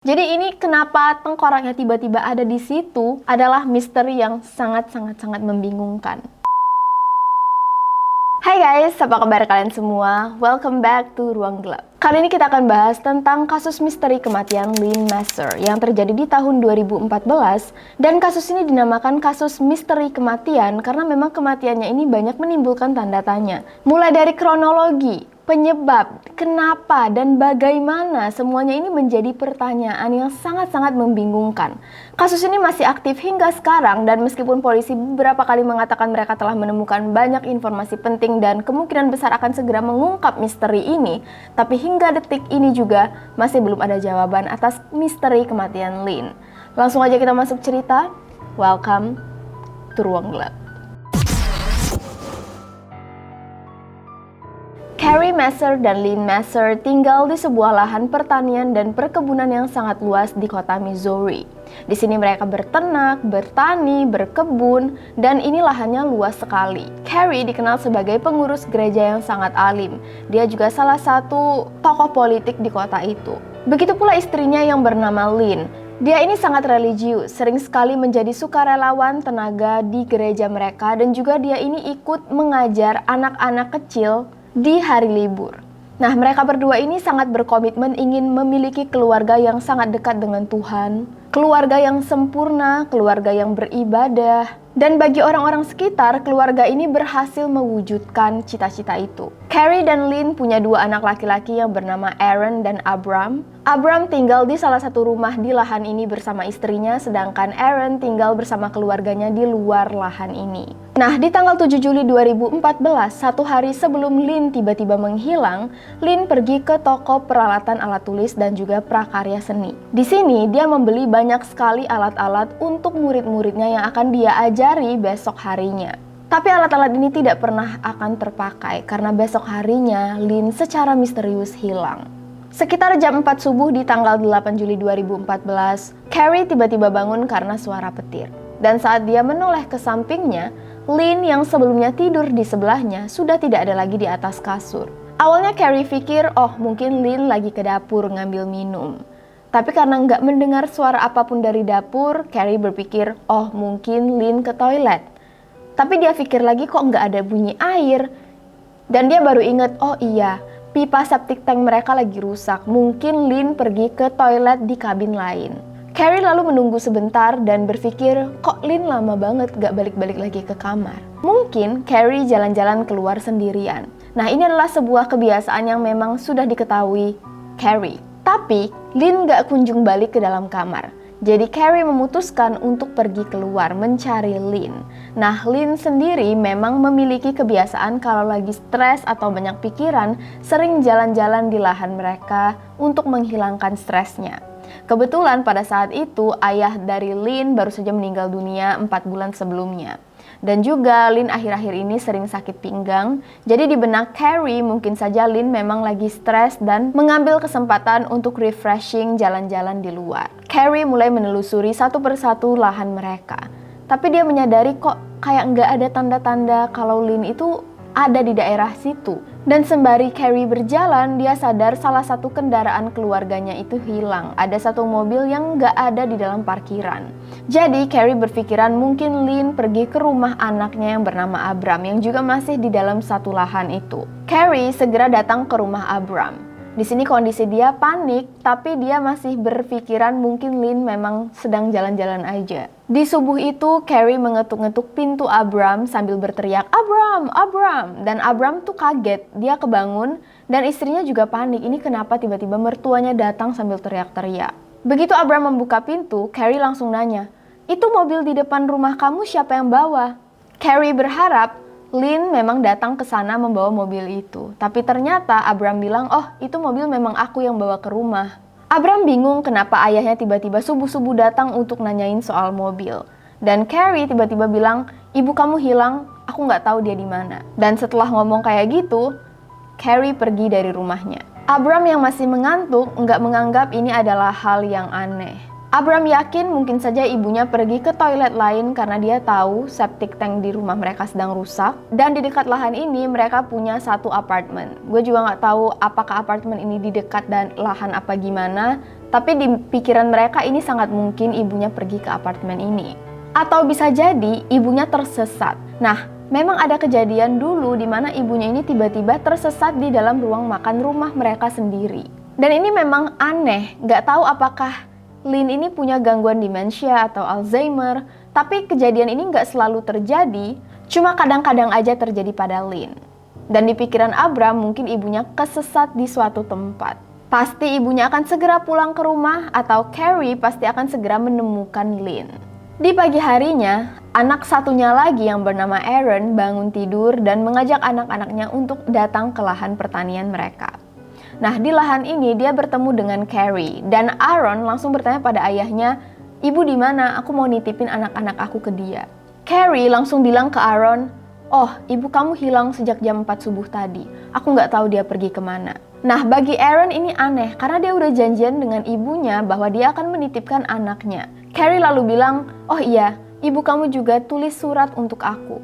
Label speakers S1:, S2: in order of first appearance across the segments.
S1: Jadi ini kenapa tengkoraknya tiba-tiba ada di situ adalah misteri yang sangat membingungkan. Hai guys, apa kabar kalian semua? Welcome back to Ruang Gelap. Kali ini kita akan bahas tentang kasus misteri kematian Lynn Masseur yang terjadi di tahun 2014. Dan kasus ini dinamakan kasus misteri kematian karena memang kematiannya ini banyak menimbulkan tanda tanya. Mulai dari kronologi, penyebab, kenapa, dan bagaimana, semuanya ini menjadi pertanyaan yang sangat membingungkan. Kasus ini masih aktif hingga sekarang dan meskipun polisi beberapa kali mengatakan mereka telah menemukan banyak informasi penting dan kemungkinan besar akan segera mengungkap misteri ini, tapi hingga detik ini juga masih belum ada jawaban atas misteri kematian Lynn. Langsung aja kita masuk cerita. Welcome to Ruang Gelap. Carrie Masseur dan Lynn Masseur tinggal di sebuah lahan pertanian dan perkebunan yang sangat luas di kota Missouri. Di sini mereka berternak, bertani, berkebun, dan ini lahannya luas sekali. Carrie dikenal sebagai pengurus gereja yang sangat alim. Dia juga salah satu tokoh politik di kota itu. Begitu pula istrinya yang bernama Lynn. Dia ini sangat religius, sering sekali menjadi sukarelawan tenaga di gereja mereka dan juga dia ini ikut mengajar anak-anak kecil di hari libur. Nah, mereka berdua ini sangat berkomitmen ingin memiliki keluarga yang sangat dekat dengan Tuhan, keluarga yang sempurna, keluarga yang beribadah. Dan bagi orang-orang sekitar, keluarga ini berhasil mewujudkan cita-cita itu. Carrie dan Lynn punya dua anak laki-laki yang bernama Aaron dan Abram. Abram tinggal di salah satu rumah di lahan ini bersama istrinya, sedangkan Aaron tinggal bersama keluarganya di luar lahan ini. Nah, di tanggal 7 Juli 2014, satu hari sebelum Lynn tiba-tiba menghilang, Lynn pergi ke toko peralatan alat tulis dan juga prakarya seni. Di sini, dia membeli banyak sekali alat-alat untuk murid-muridnya yang akan dia ajari besok harinya. Tapi alat-alat ini tidak pernah akan terpakai karena besok harinya Lynn secara misterius hilang. Sekitar jam 4 subuh di tanggal 8 Juli 2014, Carrie tiba-tiba bangun karena suara petir. Dan saat dia menoleh ke sampingnya, Lynn yang sebelumnya tidur di sebelahnya sudah tidak ada lagi di atas kasur. Awalnya Carrie pikir, oh mungkin Lynn lagi ke dapur ngambil minum. Tapi karena nggak mendengar suara apapun dari dapur, Carrie berpikir, oh mungkin Lynn ke toilet. Tapi dia pikir lagi kok nggak ada bunyi air. Dan dia baru ingat, oh iya, pipa septic tank mereka lagi rusak. Mungkin Lynn pergi ke toilet di kabin lain. Carrie lalu menunggu sebentar dan berpikir, kok Lynn lama banget gak balik-balik lagi ke kamar. Mungkin Carrie jalan-jalan keluar sendirian. Nah, ini adalah sebuah kebiasaan yang memang sudah diketahui Carrie. Tapi Lynn gak kunjung balik ke dalam kamar. Jadi Carrie memutuskan untuk pergi keluar mencari Lynn. Nah, Lynn sendiri memang memiliki kebiasaan kalau lagi stres atau banyak pikiran, sering jalan-jalan di lahan mereka untuk menghilangkan stresnya. Kebetulan pada saat itu ayah dari Lynn baru saja meninggal dunia 4 bulan sebelumnya. Dan juga Lynn akhir-akhir ini sering sakit pinggang. Jadi di benak Carrie mungkin saja Lynn memang lagi stres dan mengambil kesempatan untuk refreshing jalan-jalan di luar. Carrie mulai menelusuri satu persatu lahan mereka. Tapi dia menyadari kok kayak nggak ada tanda-tanda kalau Lynn itu ada di daerah situ. Dan sembari Carrie berjalan, dia sadar salah satu kendaraan keluarganya itu hilang. Ada satu mobil yang nggak ada di dalam parkiran. Jadi Carrie berpikiran mungkin Lynn pergi ke rumah anaknya yang bernama Abram yang juga masih di dalam satu lahan itu. Carrie segera datang ke rumah Abram. Di sini kondisi dia panik, tapi dia masih berpikiran mungkin Lynn memang sedang jalan-jalan aja. Di subuh itu, Carrie mengetuk-ngetuk pintu Abram sambil berteriak, "Abram, Abram!" Dan Abram tuh kaget, dia kebangun dan istrinya juga panik. Ini kenapa tiba-tiba mertuanya datang sambil teriak-teriak. Begitu Abram membuka pintu, Carrie langsung nanya, "Itu mobil di depan rumah kamu siapa yang bawa?" Carrie berharap Lynn memang datang ke sana membawa mobil itu. Tapi ternyata Abram bilang, oh itu mobil memang aku yang bawa ke rumah. Abram bingung kenapa ayahnya tiba-tiba subuh-subuh datang untuk nanyain soal mobil. Dan Carrie tiba-tiba bilang, ibu kamu hilang, aku nggak tahu dia di mana. Dan setelah ngomong kayak gitu, Carrie pergi dari rumahnya. Abram yang masih mengantuk nggak menganggap ini adalah hal yang aneh. Abram yakin mungkin saja ibunya pergi ke toilet lain karena dia tahu septic tank di rumah mereka sedang rusak. Dan di dekat lahan ini mereka punya satu apartemen. Gue juga nggak tahu apakah apartemen ini di dekat dan lahan apa gimana. Tapi di pikiran mereka ini sangat mungkin ibunya pergi ke apartemen ini. Atau bisa jadi ibunya tersesat. Nah, memang ada kejadian dulu di mana ibunya ini tiba-tiba tersesat di dalam ruang makan rumah mereka sendiri. Dan ini memang aneh, nggak tahu apakah Lynn ini punya gangguan demensia atau Alzheimer, tapi kejadian ini nggak selalu terjadi, cuma kadang-kadang aja terjadi pada Lynn. Dan di pikiran Abram mungkin ibunya kesesat di suatu tempat. Pasti ibunya akan segera pulang ke rumah atau Carrie pasti akan segera menemukan Lynn. Di pagi harinya, anak satunya lagi yang bernama Aaron bangun tidur dan mengajak anak-anaknya untuk datang ke lahan pertanian mereka. Nah, di lahan ini dia bertemu dengan Carrie dan Aaron langsung bertanya pada ayahnya, "Ibu di mana? Aku mau nitipin anak-anak aku ke dia." Carrie langsung bilang ke Aaron, "Oh, ibu kamu hilang sejak jam 4 subuh tadi. Aku nggak tahu dia pergi kemana." Nah, bagi Aaron ini aneh karena dia udah janjian dengan ibunya bahwa dia akan menitipkan anaknya. Carrie lalu bilang, "Oh iya, ibu kamu juga tulis surat untuk aku."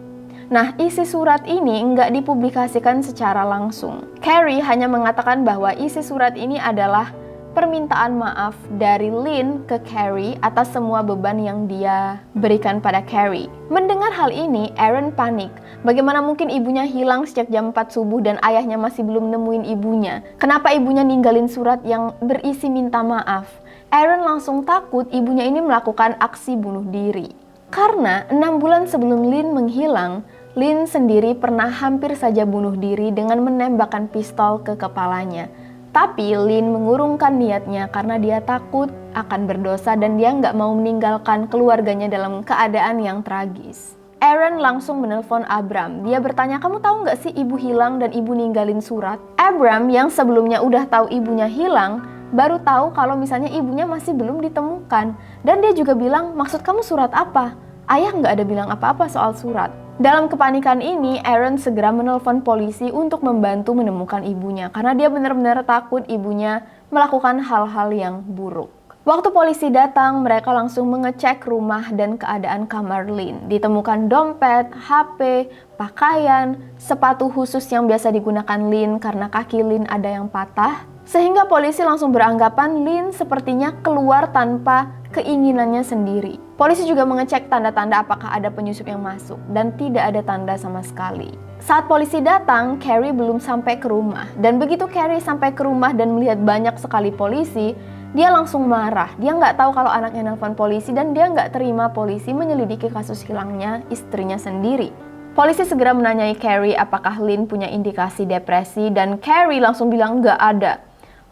S1: Nah, isi surat ini nggak dipublikasikan secara langsung. Carrie hanya mengatakan bahwa isi surat ini adalah permintaan maaf dari Lynn ke Carrie atas semua beban yang dia berikan pada Carrie. Mendengar hal ini, Aaron panik. Bagaimana mungkin ibunya hilang sejak jam 4 subuh dan ayahnya masih belum nemuin ibunya? Kenapa ibunya ninggalin surat yang berisi minta maaf? Aaron langsung takut ibunya ini melakukan aksi bunuh diri. Karena 6 bulan sebelum Lynn menghilang, Lynn sendiri pernah hampir saja bunuh diri dengan menembakkan pistol ke kepalanya. Tapi Lynn mengurungkan niatnya karena dia takut akan berdosa dan dia nggak mau meninggalkan keluarganya dalam keadaan yang tragis. Aaron langsung menelpon Abram. Dia bertanya, "Kamu tahu nggak sih ibu hilang dan ibu ninggalin surat?" Abram yang sebelumnya udah tahu ibunya hilang, baru tahu kalau misalnya ibunya masih belum ditemukan. Dan dia juga bilang, "Maksud kamu surat apa? Ayah nggak ada bilang apa-apa soal surat." Dalam kepanikan ini, Aaron segera menelpon polisi untuk membantu menemukan ibunya karena dia benar-benar takut ibunya melakukan hal-hal yang buruk. Waktu polisi datang, mereka langsung mengecek rumah dan keadaan kamar Lynn. Ditemukan dompet, HP, pakaian, sepatu khusus yang biasa digunakan Lynn karena kaki Lynn ada yang patah. Sehingga polisi langsung beranggapan Lynn sepertinya keluar tanpa keinginannya sendiri. Polisi juga mengecek tanda-tanda apakah ada penyusup yang masuk dan tidak ada tanda sama sekali. Saat polisi datang, Carrie belum sampai ke rumah. Dan begitu Carrie sampai ke rumah dan melihat banyak sekali polisi, dia langsung marah. Dia nggak tahu kalau anaknya nelfon polisi dan dia nggak terima polisi menyelidiki kasus hilangnya istrinya sendiri. Polisi segera menanyai Carrie apakah Lynn punya indikasi depresi dan Carrie langsung bilang nggak ada.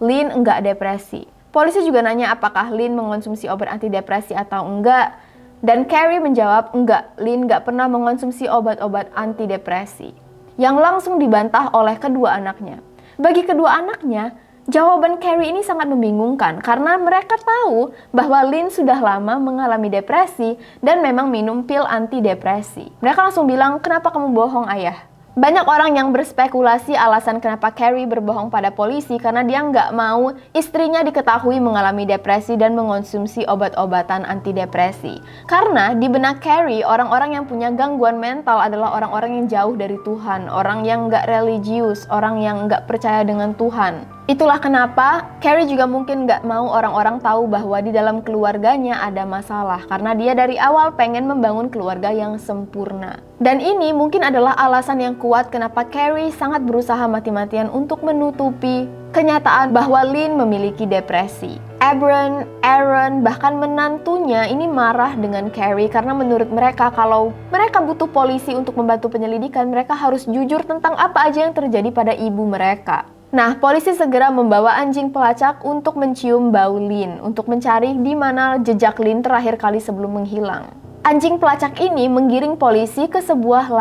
S1: Lynn nggak depresi. Polisi juga nanya apakah Lynn mengonsumsi obat antidepresi atau enggak. Dan Carrie menjawab enggak, Lynn nggak pernah mengonsumsi obat-obat antidepresi. Yang langsung dibantah oleh kedua anaknya. Bagi kedua anaknya, jawaban Carrie ini sangat membingungkan karena mereka tahu bahwa Lynn sudah lama mengalami depresi dan memang minum pil antidepresi. Mereka langsung bilang, "Kenapa kamu bohong, ayah?" Banyak orang yang berspekulasi alasan kenapa Carrie berbohong pada polisi karena dia nggak mau istrinya diketahui mengalami depresi dan mengonsumsi obat-obatan antidepresi. Karena di benak Carrie, orang-orang yang punya gangguan mental adalah orang-orang yang jauh dari Tuhan, orang yang nggak religius, orang yang nggak percaya dengan Tuhan. Itulah kenapa Carrie juga mungkin nggak mau orang-orang tahu bahwa di dalam keluarganya ada masalah karena dia dari awal pengen membangun keluarga yang sempurna. Dan ini mungkin adalah alasan yang kuat kenapa Carrie sangat berusaha mati-matian untuk menutupi kenyataan bahwa Lynn memiliki depresi. Abram, Aaron, bahkan menantunya ini marah dengan Carrie karena menurut mereka kalau mereka butuh polisi untuk membantu penyelidikan, mereka harus jujur tentang apa aja yang terjadi pada ibu mereka. Nah, polisi segera membawa anjing pelacak untuk mencium bau Lynn, untuk mencari di mana jejak Lynn terakhir kali sebelum menghilang. Anjing pelacak ini menggiring polisi ke sebuah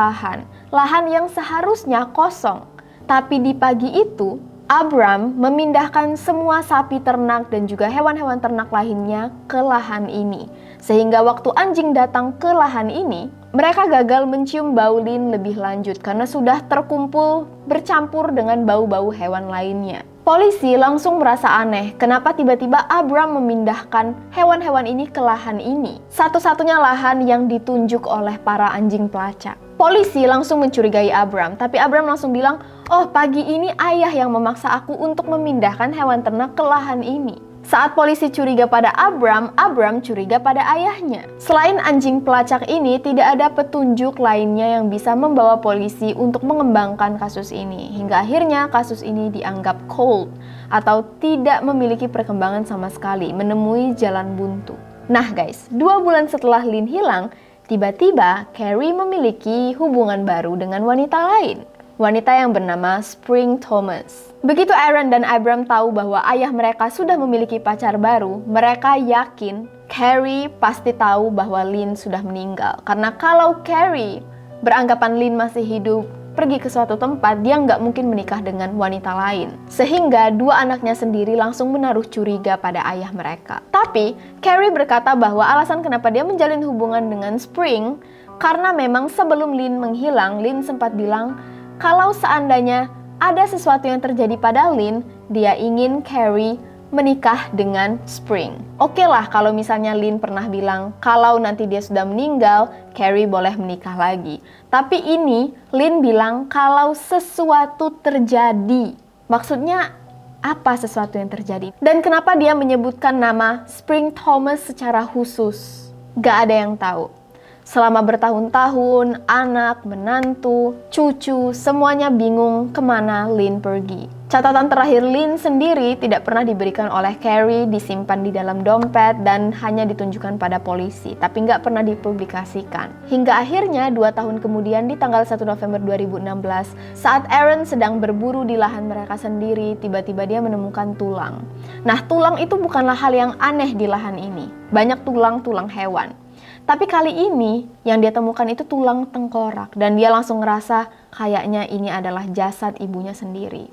S1: lahan yang seharusnya kosong. Tapi di pagi itu, Abram memindahkan semua sapi ternak dan juga hewan-hewan ternak lainnya ke lahan ini. Sehingga waktu anjing datang ke lahan ini, mereka gagal mencium bau Lynn lebih lanjut karena sudah terkumpul bercampur dengan bau-bau hewan lainnya. Polisi langsung merasa aneh, kenapa tiba-tiba Abram memindahkan hewan-hewan ini ke lahan ini? Satu-satunya lahan yang ditunjuk oleh para anjing pelacak. Polisi langsung mencurigai Abram, tapi Abram langsung bilang, "Oh, pagi ini ayah yang memaksa aku untuk memindahkan hewan ternak ke lahan ini." Saat polisi curiga pada Abram, Abram curiga pada ayahnya. Selain anjing pelacak ini, tidak ada petunjuk lainnya yang bisa membawa polisi untuk mengembangkan kasus ini. Hingga akhirnya kasus ini dianggap cold atau tidak memiliki perkembangan sama sekali, menemui jalan buntu. Nah guys, 2 bulan setelah Lynn hilang, tiba-tiba Carrie memiliki hubungan baru dengan wanita lain. Wanita yang bernama Spring Thomas. Begitu Aaron dan Abram tahu bahwa ayah mereka sudah memiliki pacar baru, mereka yakin Carrie pasti tahu bahwa Lynn sudah meninggal. Karena kalau Carrie beranggapan Lynn masih hidup, pergi ke suatu tempat, dia nggak mungkin menikah dengan wanita lain. Sehingga 2 anaknya sendiri langsung menaruh curiga pada ayah mereka. Tapi Carrie berkata bahwa alasan kenapa dia menjalin hubungan dengan Spring, karena memang sebelum Lynn menghilang, Lynn sempat bilang kalau seandainya ada sesuatu yang terjadi pada Lynn, dia ingin Carrie menikah dengan Spring. Oke lah kalau misalnya Lynn pernah bilang kalau nanti dia sudah meninggal, Carrie boleh menikah lagi. Tapi ini Lynn bilang kalau sesuatu terjadi. Maksudnya apa sesuatu yang terjadi? Dan kenapa dia menyebutkan nama Spring Thomas secara khusus? Gak ada yang tahu. Selama bertahun-tahun, anak, menantu, cucu, semuanya bingung kemana Lynn pergi. Catatan terakhir Lynn sendiri tidak pernah diberikan oleh Carrie, disimpan di dalam dompet, dan hanya ditunjukkan pada polisi, tapi nggak pernah dipublikasikan. Hingga akhirnya 2 tahun kemudian di tanggal 1 November 2016, saat Aaron sedang berburu di lahan mereka sendiri, tiba-tiba dia menemukan tulang. Nah, tulang itu bukanlah hal yang aneh di lahan ini. Banyak tulang-tulang hewan. Tapi kali ini yang dia temukan itu tulang tengkorak dan dia langsung ngerasa kayaknya ini adalah jasad ibunya sendiri.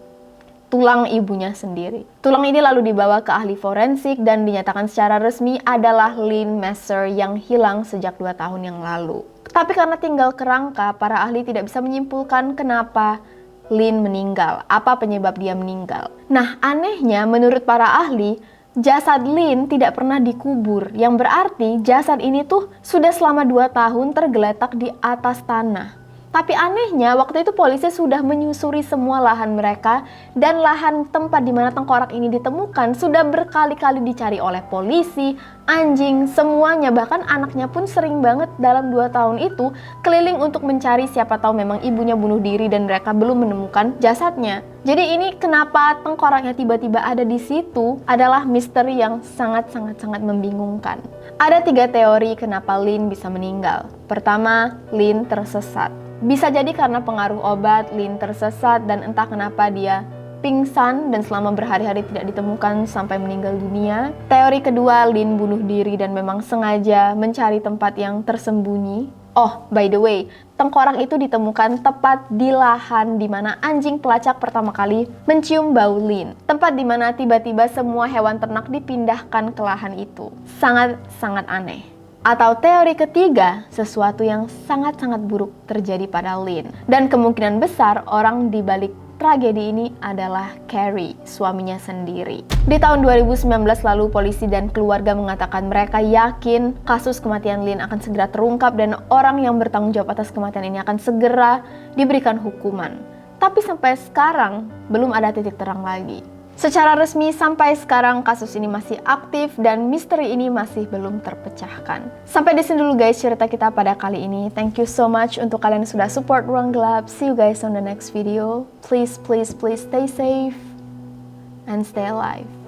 S1: Tulang ibunya sendiri. Tulang ini lalu dibawa ke ahli forensik dan dinyatakan secara resmi adalah Lynn Messer yang hilang sejak 2 tahun yang lalu. Tapi karena tinggal kerangka, para ahli tidak bisa menyimpulkan kenapa Lynn meninggal, apa penyebab dia meninggal. Nah, anehnya menurut para ahli, jasad Lynn tidak pernah dikubur, yang berarti jasad ini tuh sudah selama 2 tahun tergeletak di atas tanah. Tapi anehnya waktu itu polisi sudah menyusuri semua lahan mereka dan lahan tempat di mana tengkorak ini ditemukan sudah berkali-kali dicari oleh polisi, anjing, semuanya, bahkan anaknya pun sering banget dalam 2 tahun itu keliling untuk mencari siapa tahu memang ibunya bunuh diri dan mereka belum menemukan jasadnya. Jadi ini kenapa tengkoraknya tiba-tiba ada di situ adalah misteri yang sangat-sangat membingungkan. Ada 3 teori kenapa Lynn bisa meninggal. Pertama, Lynn tersesat. Bisa jadi karena pengaruh obat, Lynn tersesat dan entah kenapa dia pingsan dan selama berhari-hari tidak ditemukan sampai meninggal dunia. Teori kedua, Lynn bunuh diri dan memang sengaja mencari tempat yang tersembunyi. Oh, by the way, tengkorak itu ditemukan tepat di lahan di mana anjing pelacak pertama kali mencium bau Lynn. Tempat di mana tiba-tiba semua hewan ternak dipindahkan ke lahan itu. Sangat aneh. Atau teori ketiga, sesuatu yang sangat buruk terjadi pada Lynn. Dan kemungkinan besar orang di balik tragedi ini adalah Carrie, suaminya sendiri. Di tahun 2019 lalu, polisi dan keluarga mengatakan mereka yakin kasus kematian Lynn akan segera terungkap dan orang yang bertanggung jawab atas kematian ini akan segera diberikan hukuman. Tapi sampai sekarang, belum ada titik terang lagi. Secara resmi sampai sekarang kasus ini masih aktif dan misteri ini masih belum terpecahkan. Sampai di sini dulu guys cerita kita pada kali ini. Thank you so much untuk kalian yang sudah support Ruang Gelap. See you guys on the next video. Please stay safe and stay alive.